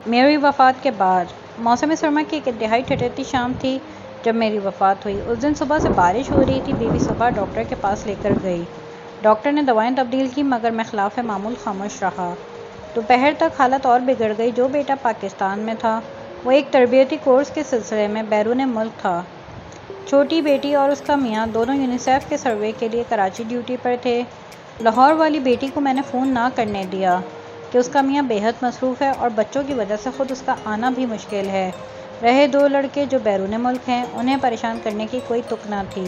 میری وفات کے بعد موسم سرما کی ایک انتہائی ٹھٹھتی شام تھی جب میری وفات ہوئی۔ اس دن صبح سے بارش ہو رہی تھی۔ بیوی صبح ڈاکٹر کے پاس لے کر گئی۔ ڈاکٹر نے دوائیں تبدیل کی مگر میں خلاف معمول خاموش رہا۔ دوپہر تک حالت اور بگڑ گئی۔ جو بیٹا پاکستان میں تھا وہ ایک تربیتی کورس کے سلسلے میں بیرون ملک تھا۔ چھوٹی بیٹی اور اس کا میاں دونوں یونیسیف کے سروے کے لیے کراچی ڈیوٹی پر تھے۔ لاہور والی بیٹی کو میں نے فون نہ کرنے دیا کہ اس کا میاں بے حد مصروف ہے اور بچوں کی وجہ سے خود اس کا آنا بھی مشکل ہے۔ رہے دو لڑکے جو بیرون ملک ہیں، انہیں پریشان کرنے کی کوئی تک نہ تھی۔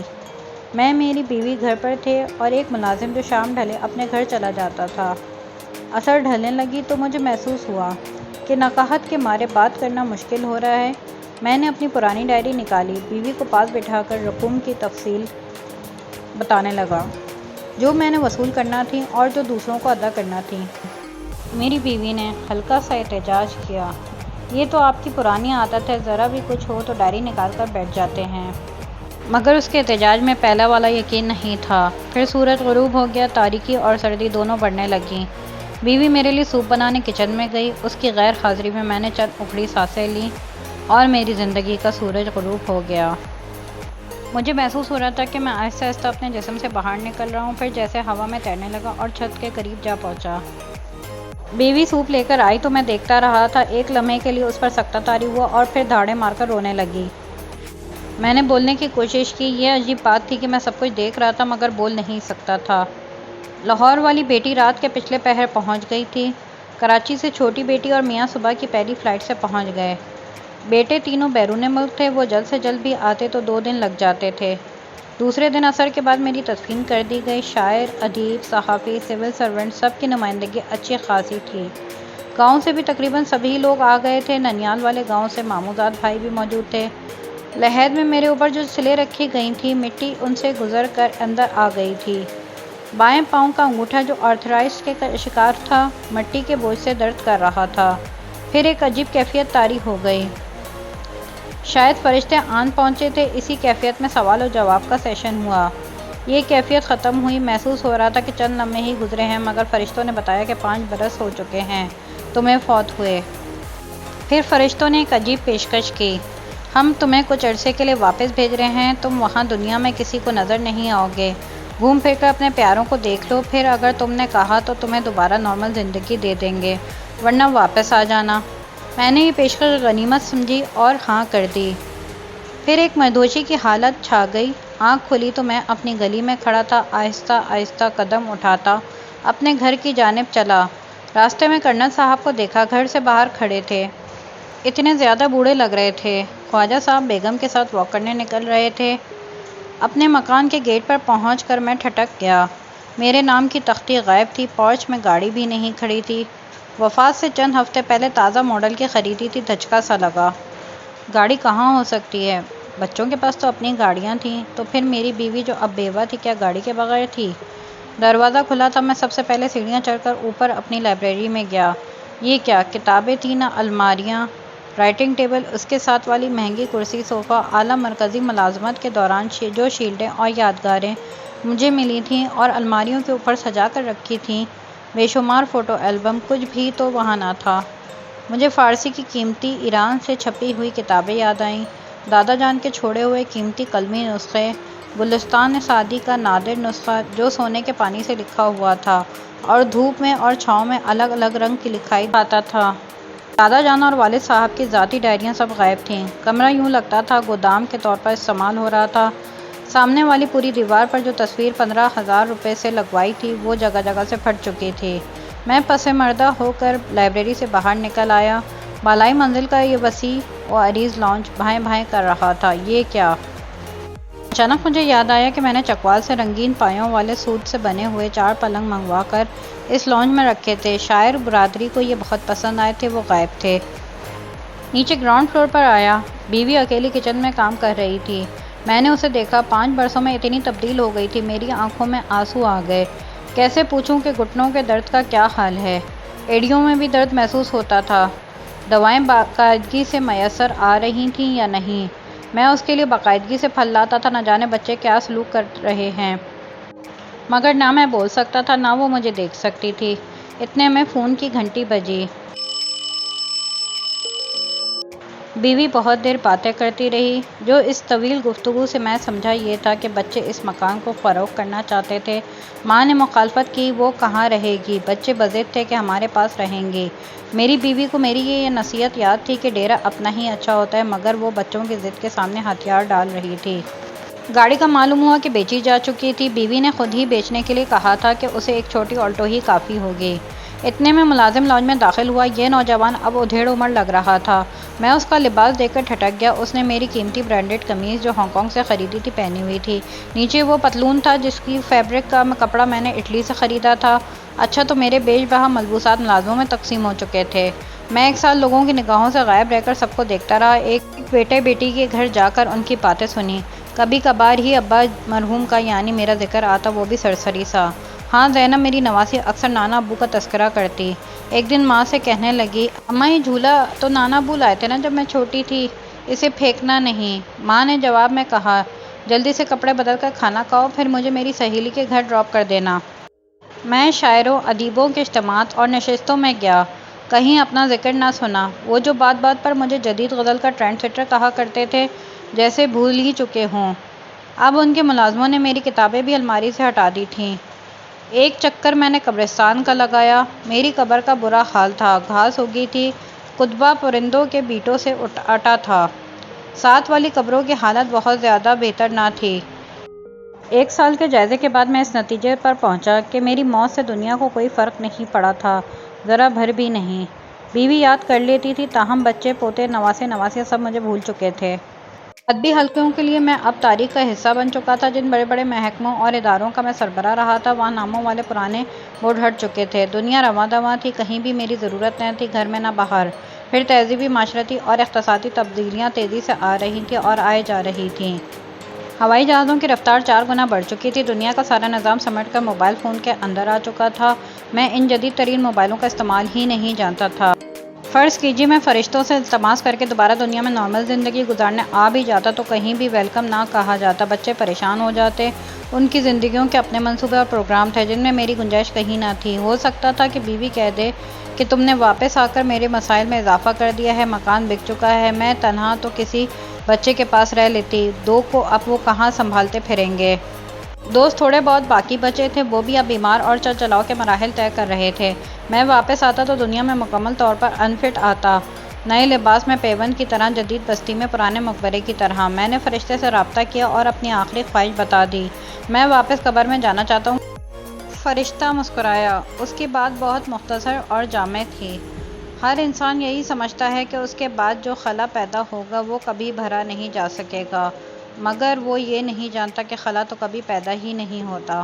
میں میری بیوی گھر پر تھے اور ایک ملازم جو شام ڈھلے اپنے گھر چلا جاتا تھا۔ عصر ڈھلنے لگی تو مجھے محسوس ہوا کہ نقاہت کے مارے بات کرنا مشکل ہو رہا ہے۔ میں نے اپنی پرانی ڈائری نکالی، بیوی کو پاس بٹھا کر رقوم کی تفصیل بتانے لگا جو میں نے وصول کرنا تھی اور جو دوسروں کو ادا کرنا تھی۔ میری بیوی نے ہلکا سا احتجاج کیا، یہ تو آپ کی پرانی عادت ہے، ذرا بھی کچھ ہو تو ڈائری نکال کر بیٹھ جاتے ہیں۔ مگر اس کے احتجاج میں پہلا والا یقین نہیں تھا۔ پھر سورج غروب ہو گیا، تاریکی اور سردی دونوں بڑھنے لگیں۔ بیوی میرے لیے سوپ بنانے کچن میں گئی۔ اس کی غیر حاضری میں میں نے چند اکھڑی سانسیں لیں اور میری زندگی کا سورج غروب ہو گیا۔ مجھے محسوس ہو رہا تھا کہ میں آہستہ آہستہ اپنے جسم سے باہر نکل رہا ہوں، پھر جیسے ہوا میں تیرنے لگا اور چھت کے قریب جا پہنچا۔ بیوی سوپ لے کر آئی تو میں دیکھتا رہا تھا۔ ایک لمحے کے لیے اس پر سکتہ طاری ہوا اور پھر دھاڑیں مار کر رونے لگی۔ میں نے بولنے کی کوشش کی۔ یہ عجیب بات تھی کہ میں سب کچھ دیکھ رہا تھا مگر بول نہیں سکتا تھا۔ لاہور والی بیٹی رات کے پچھلے پہر پہنچ گئی تھی۔ کراچی سے چھوٹی بیٹی اور میاں صبح کی پہلی فلائٹ سے پہنچ گئے۔ بیٹے تینوں بیرون ملک تھے، وہ جلد سے جلد بھی آتے تو 2 دن لگ جاتے تھے۔ دوسرے دن عصر کے بعد میری تدفین کر دی گئی۔ شاعر، ادیب، صحافی، سول سرونٹ سب کی نمائندگی اچھی خاصی تھی۔ گاؤں سے بھی تقریباً سبھی لوگ آ گئے تھے۔ ننیال والے گاؤں سے ماموزاد بھائی بھی موجود تھے۔ لحد میں میرے اوپر جو سلیں رکھی گئی تھیں، مٹی ان سے گزر کر اندر آ گئی تھی۔ بائیں پاؤں کا انگوٹھا جو آرتھرائٹس کے شکار تھا، مٹی کے بوجھ سے درد کر رہا تھا۔ پھر ایک عجیب کیفیت طاری ہو گئی۔ شاید فرشتے آن پہنچے تھے۔ اسی کیفیت میں سوال و جواب کا سیشن ہوا۔ یہ کیفیت ختم ہوئی۔ محسوس ہو رہا تھا کہ چند لمحے ہی گزرے ہیں مگر فرشتوں نے بتایا کہ 5 برس ہو چکے ہیں تمہیں فوت ہوئے۔ پھر فرشتوں نے ایک عجیب پیشکش کی، ہم تمہیں کچھ عرصے کے لیے واپس بھیج رہے ہیں۔ تم وہاں دنیا میں کسی کو نظر نہیں آؤ گے۔ گھوم پھر کر اپنے پیاروں کو دیکھ لو، پھر اگر تم نے کہا تو تمہیں دوبارہ نارمل زندگی دے دیں گے، ورنہ واپس آ جانا۔ میں نے یہ پیشکش غنیمت سمجھی اور ہاں کر دی۔ پھر ایک مدہوشی کی حالت چھا گئی۔ آنکھ کھلی تو میں اپنی گلی میں کھڑا تھا۔ آہستہ آہستہ قدم اٹھاتا اپنے گھر کی جانب چلا۔ راستے میں کرنل صاحب کو دیکھا، گھر سے باہر کھڑے تھے۔ اتنے زیادہ بوڑھے لگ رہے تھے۔ خواجہ صاحب بیگم کے ساتھ واک کرنے نکل رہے تھے۔ اپنے مکان کے گیٹ پر پہنچ کر میں ٹھٹک گیا۔ میرے نام کی تختی غائب تھی۔ پورچ میں گاڑی بھی نہیں کھڑی تھی۔ وفات سے چند ہفتے پہلے تازہ ماڈل کی خریدی تھی۔ دھچکا سا لگا، گاڑی کہاں ہو سکتی ہے؟ بچوں کے پاس تو اپنی گاڑیاں تھیں، تو پھر میری بیوی جو اب بیوہ تھی کیا گاڑی کے بغیر تھی؟ دروازہ کھلا تھا۔ میں سب سے پہلے سیڑھیاں چڑھ کر اوپر اپنی لائبریری میں گیا۔ یہ کیا کتابیں تھیں، نہ الماریاں، رائٹنگ ٹیبل، اس کے ساتھ والی مہنگی کرسی، صوفہ، اعلیٰ مرکزی ملازمت کے دوران جو شیلڈیں اور یادگاریں مجھے ملی تھیں اور الماریوں کے اوپر سجا کر رکھی تھیں، بے شمار فوٹو البم، کچھ بھی تو وہاں نہ تھا۔ مجھے فارسی کی قیمتی ایران سے چھپی ہوئی کتابیں یاد آئیں، دادا جان کے چھوڑے ہوئے قیمتی قلمی نسخے، گلستان سعدی کا نادر نسخہ جو سونے کے پانی سے لکھا ہوا تھا اور دھوپ میں اور چھاؤں میں الگ الگ رنگ کی لکھائی آتا تھا۔ دادا جان اور والد صاحب کی ذاتی ڈائریاں سب غائب تھیں۔ کمرہ یوں لگتا تھا گودام کے طور پر استعمال ہو رہا تھا۔ سامنے والی پوری دیوار پر جو تصویر 15,000 روپے سے لگوائی تھی وہ جگہ جگہ سے پھٹ چکی تھی۔ میں پس مردہ ہو کر لائبریری سے باہر نکل آیا۔ بالائی منزل کا یہ وسیع و عریض لانچ بھائیں بھائیں کر رہا تھا۔ یہ کیا؟ اچانک مجھے یاد آیا کہ میں نے چکوال سے رنگین پایوں والے سوت سے بنے ہوئے 4 پلنگ منگوا کر اس لانچ میں رکھے تھے۔ شاعر برادری کو یہ بہت پسند آئے تھے، وہ غائب تھے۔ نیچے گراؤنڈ فلور پر آیا۔ بیوی اکیلی کچن میں کام کر رہی تھی۔ میں نے اسے دیکھا، 5 برسوں میں اتنی تبدیل ہو گئی تھی۔ میری آنکھوں میں آنسو آ گئے۔ کیسے پوچھوں کہ گھٹنوں کے درد کا کیا حال ہے؟ ایڑیوں میں بھی درد محسوس ہوتا تھا۔ دوائیں باقاعدگی سے میسر آ رہی تھیں یا نہیں؟ میں اس کے لیے باقاعدگی سے پھل لاتا تھا۔ نہ جانے بچے کیا سلوک کر رہے ہیں، مگر نہ میں بول سکتا تھا نہ وہ مجھے دیکھ سکتی تھی۔ اتنے میں فون کی گھنٹی بجی۔ بیوی بہت دیر باتیں کرتی رہی۔ جو اس طویل گفتگو سے میں سمجھا یہ تھا کہ بچے اس مکان کو فروخت کرنا چاہتے تھے۔ ماں نے مخالفت کی، وہ کہاں رہے گی؟ بچے بضد تھے کہ ہمارے پاس رہیں گی۔ میری بیوی کو میری یہ نصیحت یاد تھی کہ ڈیرا اپنا ہی اچھا ہوتا ہے، مگر وہ بچوں کی ضد کے سامنے ہتھیار ڈال رہی تھی۔ گاڑی کا معلوم ہوا کہ بیچی جا چکی تھی۔ بیوی نے خود ہی بیچنے کے لیے کہا تھا کہ اسے ایک چھوٹی آلٹو ہی کافی ہوگی۔ اتنے میں ملازم لاؤنج میں داخل ہوا۔ یہ نوجوان اب ادھیڑ عمر لگ رہا تھا۔ میں اس کا لباس دیکھ کر ٹھٹک گیا۔ اس نے میری قیمتی برانڈڈ قمیض جو ہانگ کانگ سے خریدی تھی پہنی ہوئی تھی۔ نیچے وہ پتلون تھا جس کی فیبرک کا کپڑا میں نے اٹلی سے خریدا تھا۔ اچھا تو میرے بیش بہا ملبوسات ملازموں میں تقسیم ہو چکے تھے۔ میں ایک سال لوگوں کی نگاہوں سے غائب رہ کر سب کو دیکھتا رہا۔ ایک بیٹے بیٹی کے گھر جا کر ان کی باتیں سنی۔ کبھی کبھار ہی ابا مرحوم کا یعنی میرا ذکر آتا، وہ بھی سرسری سا۔ ہاں زینب میری نواسی اکثر نانا ابو کا تذکرہ کرتی۔ ایک دن ماں سے کہنے لگی، اماں یہ جھولا تو نانا ابو لائے تھے نا جب میں چھوٹی تھی، اسے پھینکنا نہیں۔ ماں نے جواب میں کہا، جلدی سے کپڑے بدل کر کھانا کھاؤ، پھر مجھے میری سہیلی کے گھر ڈراپ کر دینا۔ میں شاعروں، ادیبوں کے اجتماعات اور نشستوں میں گیا، کہیں اپنا ذکر نہ سنا۔ وہ جو بات بات پر مجھے جدید غزل کا ٹرینڈ سیٹر کہا کرتے تھے، جیسے بھول ہی چکے ہوں۔ اب ان کے ملازموں نے میری کتابیں بھی الماری سے ہٹا دی تھیں۔ ایک چکر میں نے قبرستان کا لگایا۔ میری قبر کا برا حال تھا، گھاس اگی تھی، کتبہ پرندوں کے بیٹوں سے اٹا تھا۔ ساتھ والی قبروں کی حالت بہت زیادہ بہتر نہ تھی۔ ایک سال کے جائزے کے بعد میں اس نتیجے پر پہنچا کہ میری موت سے دنیا کو کوئی فرق نہیں پڑا تھا، ذرا بھر بھی نہیں۔ بیوی یاد کر لیتی تھی، تاہم بچے پوتے نواسے نواسیاں سب مجھے بھول چکے تھے۔ ادبی حلقوں کے لیے میں اب تاریخ کا حصہ بن چکا تھا۔ جن بڑے بڑے محکموں اور اداروں کا میں سربراہ رہا تھا، وہاں ناموں والے پرانے بورڈ ہٹ چکے تھے۔ دنیا رواں دواں تھی، کہیں بھی میری ضرورت نہ تھی، گھر میں نہ باہر۔ پھر تہذیبی، معاشرتی اور اقتصادی تبدیلیاں تیزی سے آ رہی تھیں اور آئے جا رہی تھیں۔ ہوائی جہازوں کی رفتار 4 گنا بڑھ چکی تھی۔ دنیا کا سارا نظام سمٹ کر موبائل فون کے اندر آ چکا تھا۔ میں ان جدید ترین موبائلوں کا استعمال ہی نہیں جانتا تھا۔ فرض کیجیے میں فرشتوں سے التماس کر کے دوبارہ دنیا میں نارمل زندگی گزارنے آ بھی جاتا تو کہیں بھی ویلکم نہ کہا جاتا، بچے پریشان ہو جاتے۔ ان کی زندگیوں کے اپنے منصوبے اور پروگرام تھے جن میں میری گنجائش کہیں نہ تھی۔ ہو سکتا تھا کہ بیوی کہہ دے کہ تم نے واپس آ کر میرے مسائل میں اضافہ کر دیا ہے، مکان بک چکا ہے، میں تنہا تو کسی بچے کے پاس رہ لیتی، 2 کو اب وہ کہاں سنبھالتے پھریں گے۔ دوست تھوڑے بہت باقی بچے تھے، وہ بھی اب بیمار اور چل چلاؤ کے مراحل طے کر رہے تھے۔ میں واپس آتا تو دنیا میں مکمل طور پر انفٹ آتا، نئے لباس میں پیوند کی طرح، جدید بستی میں پرانے مقبرے کی طرح۔ میں نے فرشتے سے رابطہ کیا اور اپنی آخری خواہش بتا دی، میں واپس قبر میں جانا چاہتا ہوں۔ فرشتہ مسکرایا۔ اس کی بات بہت مختصر اور جامع تھی۔ ہر انسان یہی سمجھتا ہے کہ اس کے بعد جو خلا پیدا ہوگا وہ کبھی بھرا نہیں جا سکے گا، مگر وہ یہ نہیں جانتا کہ خلا تو کبھی پیدا ہی نہیں ہوتا۔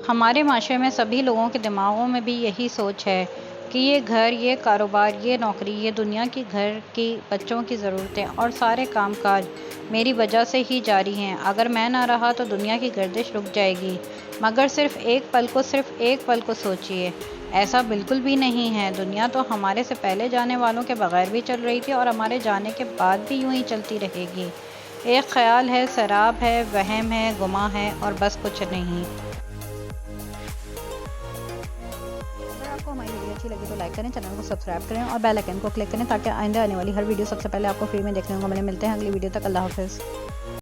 ہمارے معاشرے میں سبھی لوگوں کے دماغوں میں بھی یہی سوچ ہے کہ یہ گھر، یہ کاروبار، یہ نوکری، یہ دنیا کی، گھر کی، بچوں کی ضرورتیں اور سارے کام کاج میری وجہ سے ہی جاری ہیں۔ اگر میں نہ رہا تو دنیا کی گردش رک جائے گی۔ مگر صرف ایک پل کو سوچئے، ایسا بالکل بھی نہیں ہے۔ دنیا تو ہمارے سے پہلے جانے والوں کے بغیر بھی چل رہی تھی اور ہمارے جانے کے بعد بھی یوں ہی چلتی رہے گی۔ ایک خیال ہے، سراب ہے، وہم ہے، گماں ہے اور بس کچھ نہیں۔ اگر آپ کو ہماری ویڈیو اچھی لگی تو لائک کریں، چینل کو سبسکرائب کریں اور بیل آئیکن کو کلک کریں تاکہ آئندہ آنے والی ہر ویڈیو سب سے پہلے آپ کو فری میں دیکھنے کو ملے۔ ملتے ہیں اگلی ویڈیو تک، اللہ حافظ۔